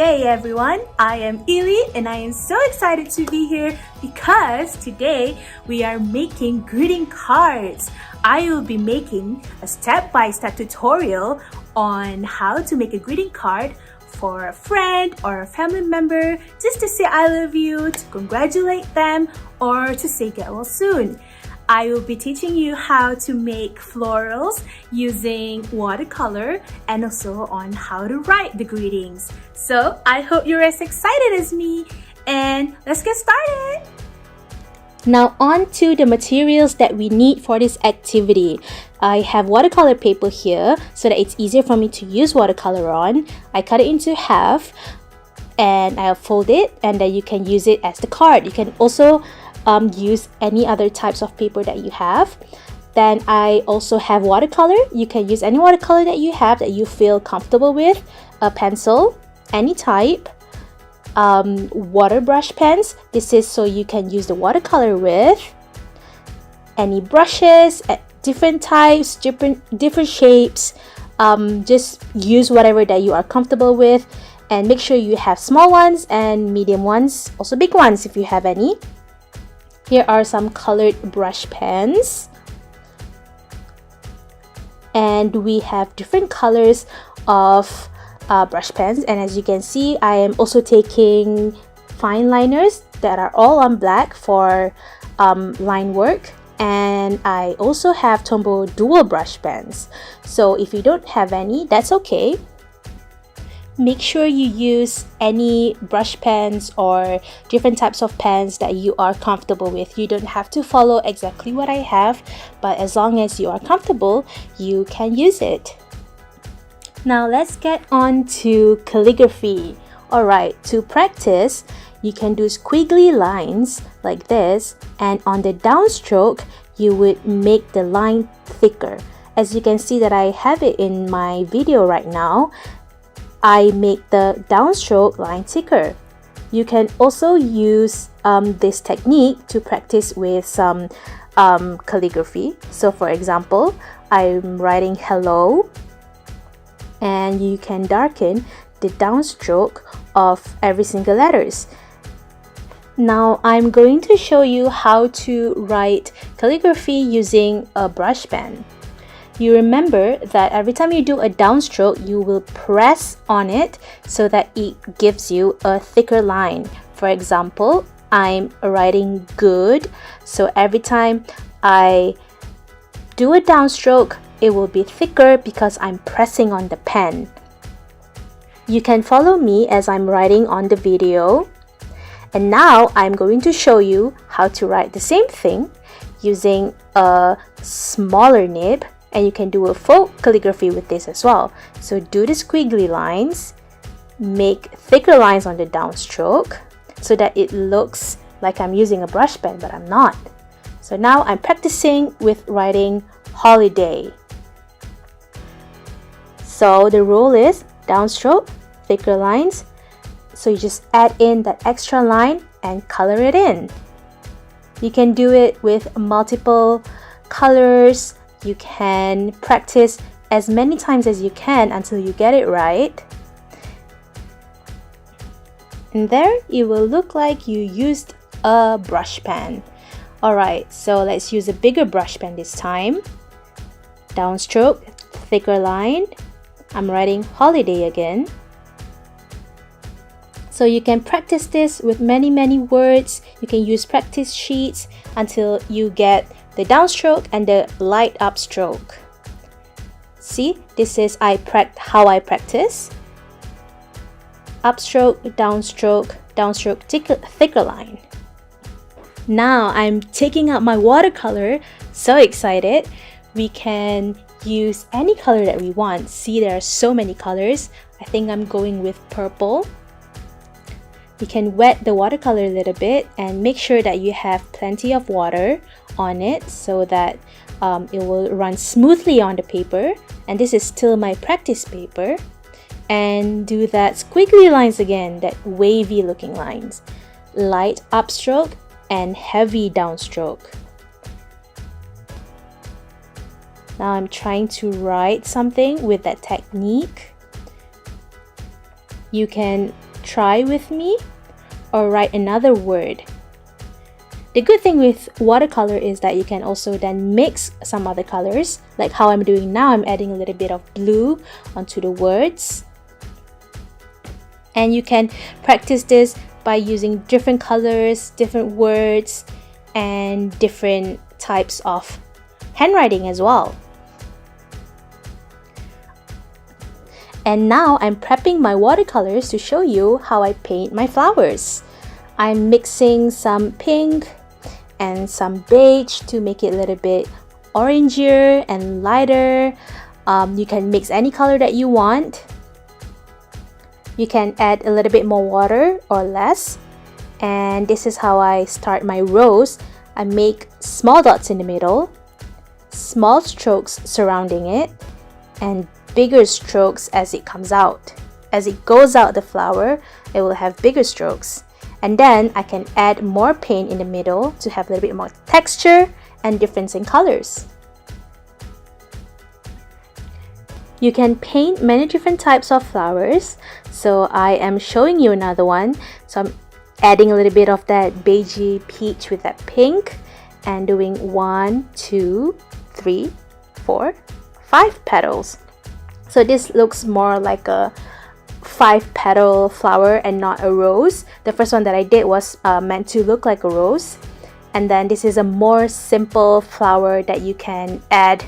day everyone, I am Ili and I am so excited to be here because today we are making greeting cards. I will be making a step-by-step tutorial on how to make a greeting card for a friend or a family member, just to say I love you, to congratulate them, or to say get well soon. I will be teaching you how to make florals using watercolor and also on how to write the greetings. So I hope you're as excited as me, and let's get started! Now on to the materials that we need for this activity. I have watercolor paper here so that it's easier for me to use watercolor on. I cut it into half and I'll fold it, and then you can use it as the card. You can also use any other types of paper that you have. Then I also have watercolor. You can use any watercolor that you have that you feel comfortable with. A pencil, any type. Water brush pens. This is so you can use the watercolor with. Any brushes at different types, different shapes. Just use whatever that you are comfortable with, and make sure you have small ones and medium ones, also big ones if you have any. Here are some colored brush pens, and we have different colors of brush pens, and as you can see, I am also taking fine liners that are all on black for line work, and I also have Tombow dual brush pens. So if you don't have any, that's okay. Make sure you use any brush pens or different types of pens that you are comfortable with. You don't have to follow exactly what I have, but as long as you are comfortable, you can use it. Now let's get on to calligraphy. Alright, to practice, you can do squiggly lines like this, and on the downstroke, you would make the line thicker. As you can see that I have it in my video right now, I make the downstroke line thicker. You can also use this technique to practice with some calligraphy. So for example, I'm writing hello, and you can darken the downstroke of every single letters. Now I'm going to show you how to write calligraphy using a brush pen. You remember that every time you do a downstroke, you will press on it so that it gives you a thicker line. For example, I'm writing good, so every time I do a downstroke, it will be thicker because I'm pressing on the pen. You can follow me as I'm writing on the video. And now I'm going to show you how to write the same thing using a smaller nib. And you can do a faux calligraphy with this as well. So do the squiggly lines, make thicker lines on the downstroke so that it looks like I'm using a brush pen, but I'm not. So now I'm practicing with writing holiday. So the rule is downstroke, thicker lines. So you just add in that extra line and color it in. You can do it with multiple colors. You can practice as many times as you can until you get it right. And there it will look like you used a brush pen. Alright, so let's use a bigger brush pen this time. Downstroke, thicker line. I'm writing holiday again. So you can practice this with many words. You can use practice sheets until you get the downstroke and the light upstroke. See, this is how I practice. Upstroke, downstroke, thicker line. Now I'm taking out my watercolor. So excited. We can use any color that we want. See, there are so many colors. I think I'm going with purple. You can wet the watercolor a little bit and make sure that you have plenty of water on it so that it will run smoothly on the paper. And this is still my practice paper. And do that squiggly lines again, that wavy looking lines. Light upstroke and heavy downstroke. Now I'm trying to write something with that technique. You can try with me or write another word. The good thing with watercolor is that you can also then mix some other colors, like how I'm doing now. I'm adding a little bit of blue onto the words. And you can practice this by using different colors, different words, and different types of handwriting as well. And now I'm prepping my watercolors to show you how I paint my flowers. I'm mixing some pink and some beige to make it a little bit orangier and lighter. You can mix any color that you want. You can add a little bit more water or less. And this is how I start my rose. I make small dots in the middle, small strokes surrounding it, and bigger strokes as it comes out. As it goes out the flower, it will have bigger strokes. And then I can add more paint in the middle to have a little bit more texture and difference in colors. You can paint many different types of flowers. So I am showing you another one. So I'm adding a little bit of that beigey peach with that pink and doing 1, 2, 3, 4, 5 petals. So this looks more like a 5-petal flower and not a rose. The first one that I did was meant to look like a rose. And then this is a more simple flower that you can add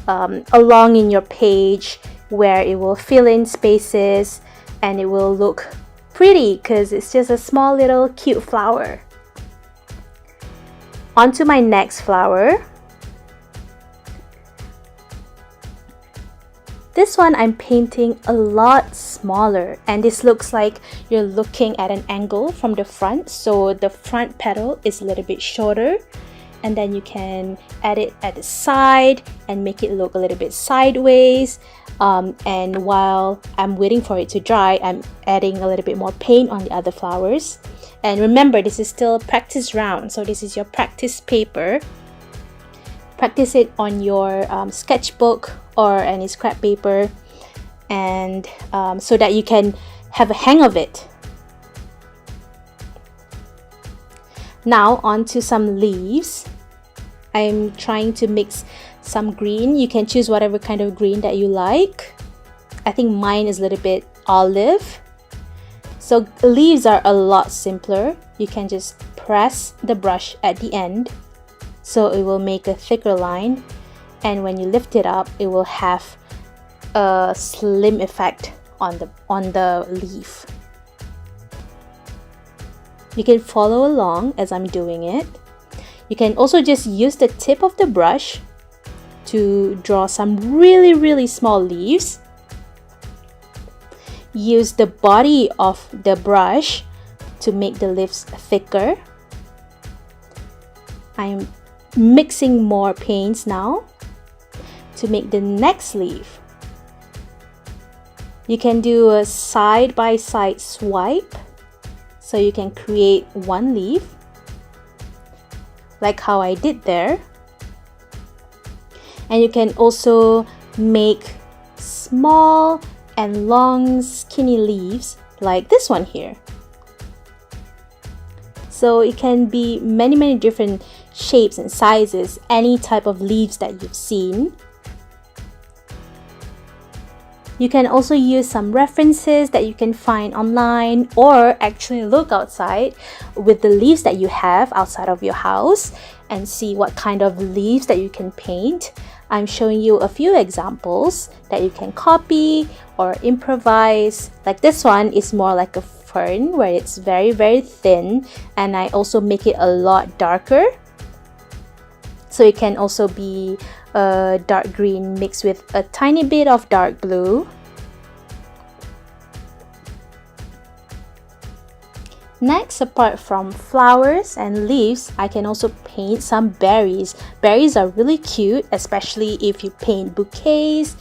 along in your page, where it will fill in spaces and it will look pretty because it's just a small little cute flower. On to my next flower. This one I'm painting a lot smaller, and this looks like you're looking at an angle from the front, so the front petal is a little bit shorter, and then you can add it at the side and make it look a little bit sideways. And while I'm waiting for it to dry, I'm adding a little bit more paint on the other flowers. And remember, this is still a practice round, so this is your practice paper. Practice it on your sketchbook or any scrap paper, and so that you can have a hang of it. Now on to some leaves. I'm trying to mix some green. You can choose whatever kind of green that you like. I think mine is a little bit olive. So leaves are a lot simpler. You can just press the brush at the end, so it will make a thicker line, and when you lift it up, it will have a slim effect on the leaf. You can follow along as I'm doing it. You can also just use the tip of the brush to draw some really small leaves. Use the body of the brush to make the leaves thicker. I'm mixing more paints now to make the next leaf. You can do a side-by-side swipe, so you can create one leaf like how I did there. And you can also make small and long skinny leaves like this one here. So it can be many different shapes and sizes, any type of leaves that you've seen. You can also use some references that you can find online, or actually look outside with the leaves that you have outside of your house and see what kind of leaves that you can paint. I'm showing you a few examples that you can copy or improvise. Like this one is more like a fern where it's very thin, and I also make it a lot darker. So it can also be a dark green mixed with a tiny bit of dark blue. Next, apart from flowers and leaves, I can also paint some berries. Berries are really cute, especially if you paint bouquets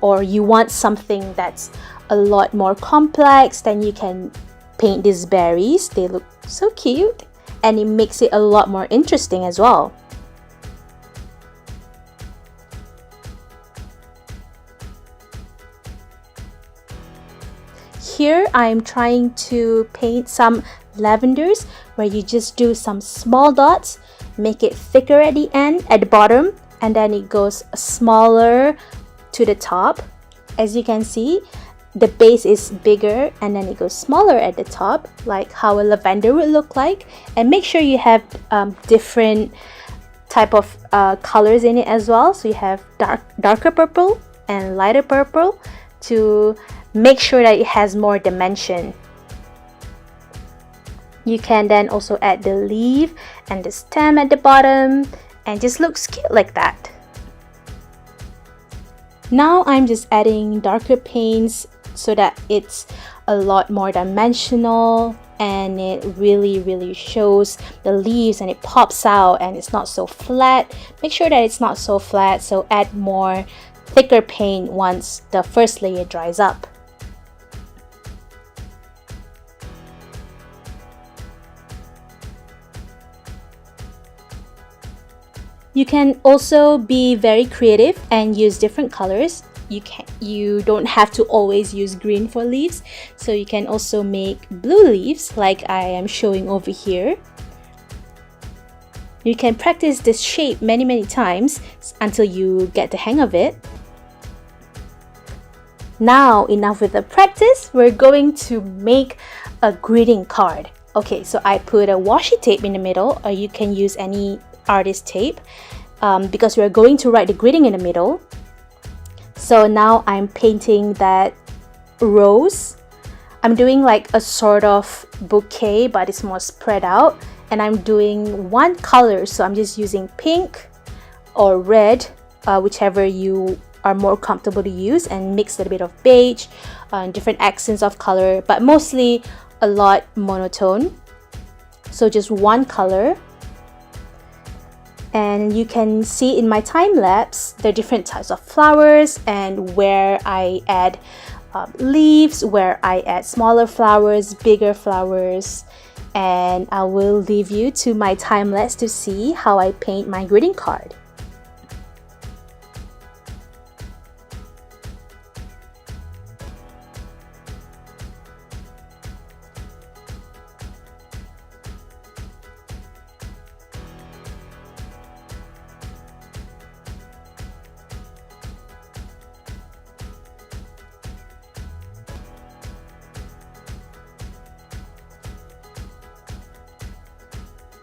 or you want something that's a lot more complex. Then you can paint these berries. They look so cute, and it makes it a lot more interesting as well. here I'm trying to paint some lavenders where you just do some small dots, make it thicker at the end, at the bottom, and then it goes smaller to the top. As you can see, the base is bigger and then it goes smaller at the top, like how a lavender would look like. And make sure you have different type of colors in it as well. So you have darker purple and lighter purple to make sure that it has more dimension. You can then also add the leaf and the stem at the bottom, and just looks cute like that. Now I'm just adding darker paints so that it's a lot more dimensional and it really shows the leaves and it pops out and it's not so flat. Make sure that it's not so flat, so add more thicker paint once the first layer dries up. You can also be very creative and use different colors. You don't have to always use green for leaves, so you can also make blue leaves like I am showing over here. You can practice this shape many times until you get the hang of it. Now enough with the practice, we're going to make a greeting card. Okay, so I put a washi tape in the middle, or you can use any artist tape, because we're going to write the greeting in the middle. So now I'm painting that rose. I'm doing like a sort of bouquet, but it's more spread out, and I'm doing one color, so I'm just using pink or red, whichever you are more comfortable to use, and mix a little bit of beige, different accents of color, but mostly a lot monotone. So just one color. And you can see in my time lapse the different types of flowers and where I add leaves, where I add smaller flowers, bigger flowers, and I will leave you to my time lapse to see how I paint my greeting card.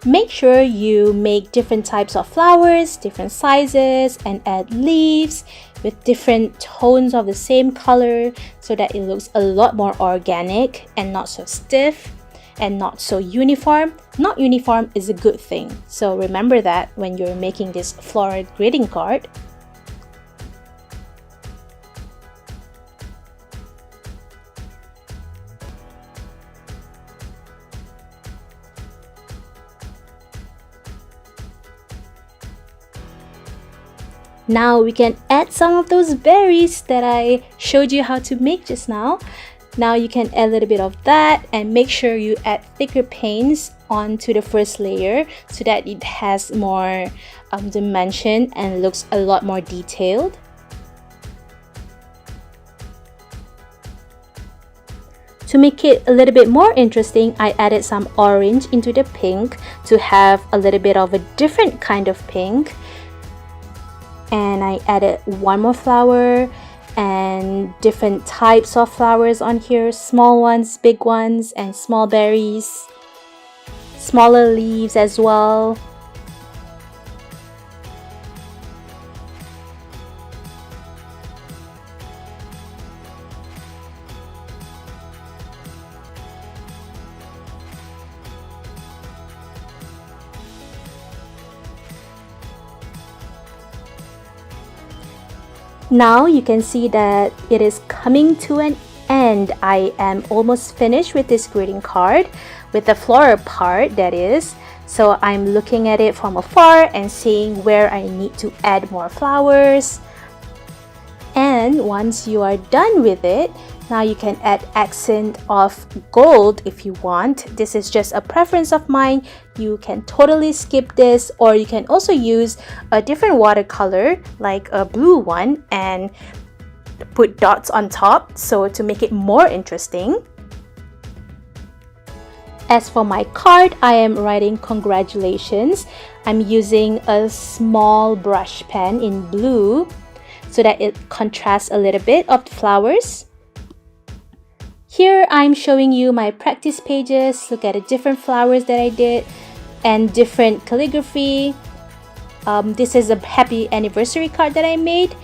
Make sure you make different types of flowers, different sizes, and add leaves with different tones of the same color so that it looks a lot more organic and not so stiff and not so uniform. Not uniform is a good thing, so remember that when you're making this floral greeting card. Now we can add some of those berries that I showed you how to make just now. Now you can add a little bit of that, and make sure you add thicker paints onto the first layer so that it has more dimension and looks a lot more detailed. To make it a little bit more interesting, I added some orange into the pink to have a little bit of a different kind of pink. And I added one more flower and different types of flowers on here, small ones, big ones, and small berries, smaller leaves as well. Now you can see that it is coming to an end. I am almost finished with this greeting card, with the floral part that is. So I'm looking at it from afar and seeing where I need to add more flowers. And once you are done with it, now you can add accent of gold if you want. This is just a preference of mine. You can totally skip this, or you can also use a different watercolor like a blue one and put dots on top, so to make it more interesting. As for my card, I am writing congratulations. I'm using a small brush pen in blue so that it contrasts a little bit of the flowers. Here I'm showing you my practice pages. Look at the different flowers that I did and different calligraphy. This is a happy anniversary card that I made,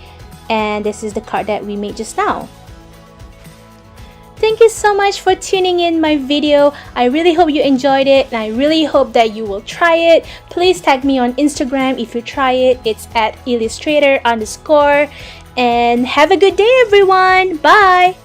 and this is the card that we made just now. Thank you so much for tuning in my video. I really hope you enjoyed it, and I really hope that you will try it. Please tag me on Instagram if you try it. It's at illustrator_. And have a good day, everyone. Bye.